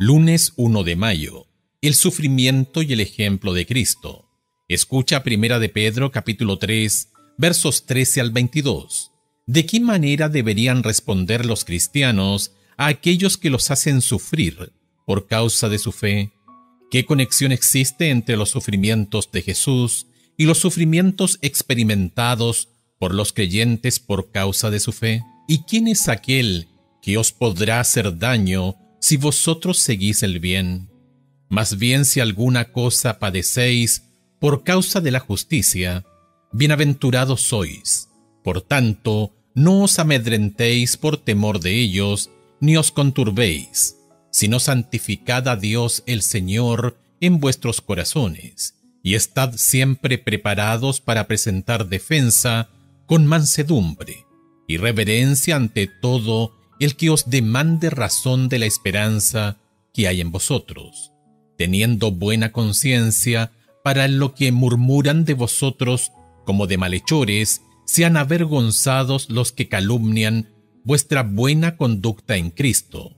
Lunes 1 de mayo. El sufrimiento y el ejemplo de Cristo. Escucha 1 de Pedro capítulo 3, versos 13 al 22. ¿De qué manera deberían responder los cristianos a aquellos que los hacen sufrir por causa de su fe? ¿Qué conexión existe entre los sufrimientos de Jesús y los sufrimientos experimentados por los creyentes por causa de su fe? ¿Y quién es aquel que os podrá hacer daño si vosotros seguís el bien? Más bien, si alguna cosa padecéis por causa de la justicia, bienaventurados sois. Por tanto, no os amedrentéis por temor de ellos, ni os conturbéis, sino santificad a Dios el Señor en vuestros corazones, y estad siempre preparados para presentar defensa con mansedumbre y reverencia ante todo el que os demande razón de la esperanza que hay en vosotros, teniendo buena conciencia, para lo que murmuran de vosotros como de malhechores, sean avergonzados los que calumnian vuestra buena conducta en Cristo.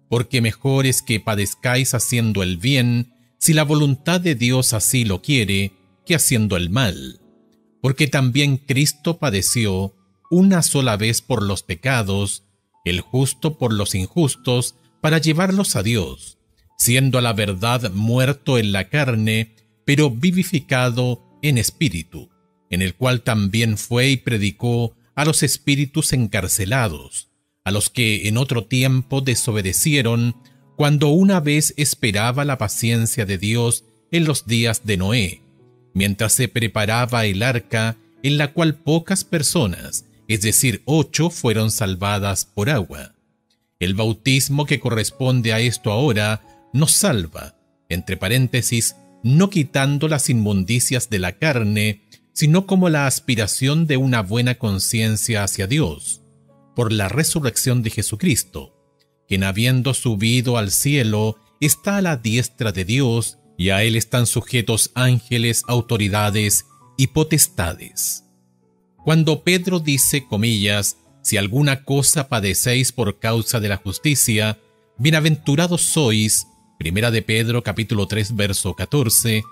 Porque mejor es que padezcáis haciendo el bien, si la voluntad de Dios así lo quiere, que haciendo el mal. Porque también Cristo padeció una sola vez por los pecados, el justo por los injustos, para llevarlos a Dios, siendo a la verdad muerto en la carne, pero vivificado en espíritu, en el cual también fue y predicó a los espíritus encarcelados, a los que en otro tiempo desobedecieron, cuando una vez esperaba la paciencia de Dios en los días de Noé, mientras se preparaba el arca, en la cual pocas personas, es decir, 8, fueron salvadas por agua. El bautismo que corresponde a esto ahora nos salva, entre paréntesis, no quitando las inmundicias de la carne, sino como la aspiración de una buena conciencia hacia Dios, por la resurrección de Jesucristo, quien habiendo subido al cielo, está a la diestra de Dios, y a él están sujetos ángeles, autoridades y potestades. Cuando Pedro dice, comillas, si alguna cosa padecéis por causa de la justicia, bienaventurados sois, 1 de Pedro capítulo 3 verso 14,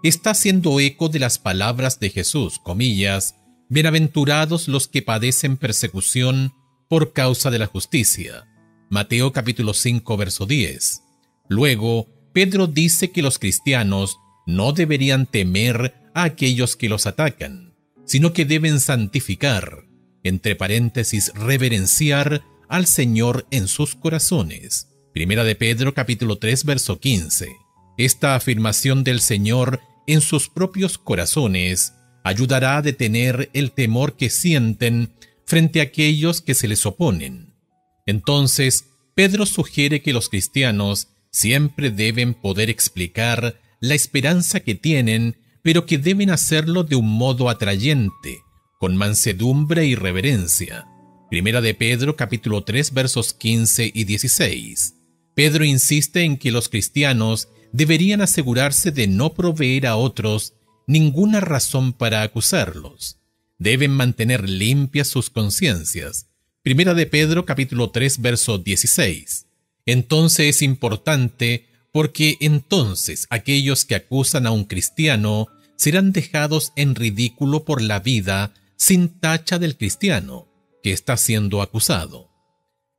está haciendo eco de las palabras de Jesús, comillas, bienaventurados los que padecen persecución por causa de la justicia, Mateo capítulo 5 verso 10. Luego, Pedro dice que los cristianos no deberían temer a aquellos que los atacan, sino que deben santificar, entre paréntesis, reverenciar al Señor en sus corazones. 1 de Pedro capítulo 3 verso 15. Esta afirmación del Señor en sus propios corazones ayudará a detener el temor que sienten frente a aquellos que se les oponen. Entonces, Pedro sugiere que los cristianos siempre deben poder explicar la esperanza que tienen, pero que deben hacerlo de un modo atrayente, con mansedumbre y reverencia. 1 de Pedro capítulo 3 versos 15 y 16. Pedro insiste en que los cristianos deberían asegurarse de no proveer a otros ninguna razón para acusarlos. Deben mantener limpias sus conciencias. 1 de Pedro capítulo 3 verso 16. Entonces es importante porque entonces aquellos que acusan a un cristiano serán dejados en ridículo por la vida sin tacha del cristiano que está siendo acusado.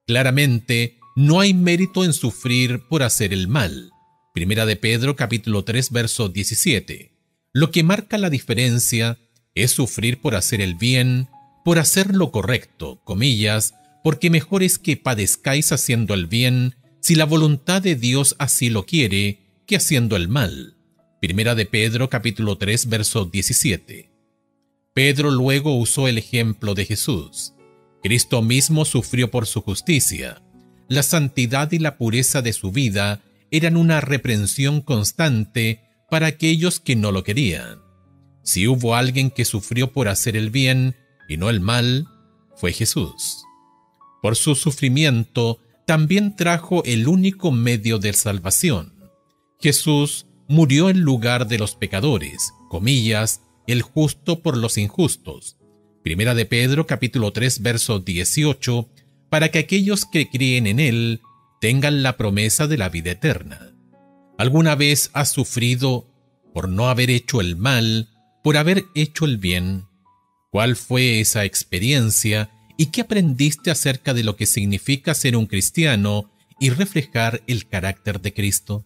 Claramente, no hay mérito en sufrir por hacer el mal. 1 de Pedro capítulo 3 verso 17. Lo que marca la diferencia es sufrir por hacer el bien, por hacer lo correcto, comillas, porque mejor es que padezcáis haciendo el bien, si la voluntad de Dios así lo quiere, que haciendo el mal. 1 de Pedro capítulo 3 verso 17. Pedro luego usó el ejemplo de Jesús. Cristo mismo sufrió por su justicia. La santidad y la pureza de su vida eran una reprensión constante para aquellos que no lo querían. Si hubo alguien que sufrió por hacer el bien y no el mal, fue Jesús. Por su sufrimiento también trajo el único medio de salvación. Jesús murió en lugar de los pecadores, comillas, el justo por los injustos. 1 de Pedro capítulo 3 verso 18, para que aquellos que creen en él tengan la promesa de la vida eterna. ¿Alguna vez has sufrido por no haber hecho el mal, por haber hecho el bien? ¿Cuál fue esa experiencia y qué aprendiste acerca de lo que significa ser un cristiano y reflejar el carácter de Cristo?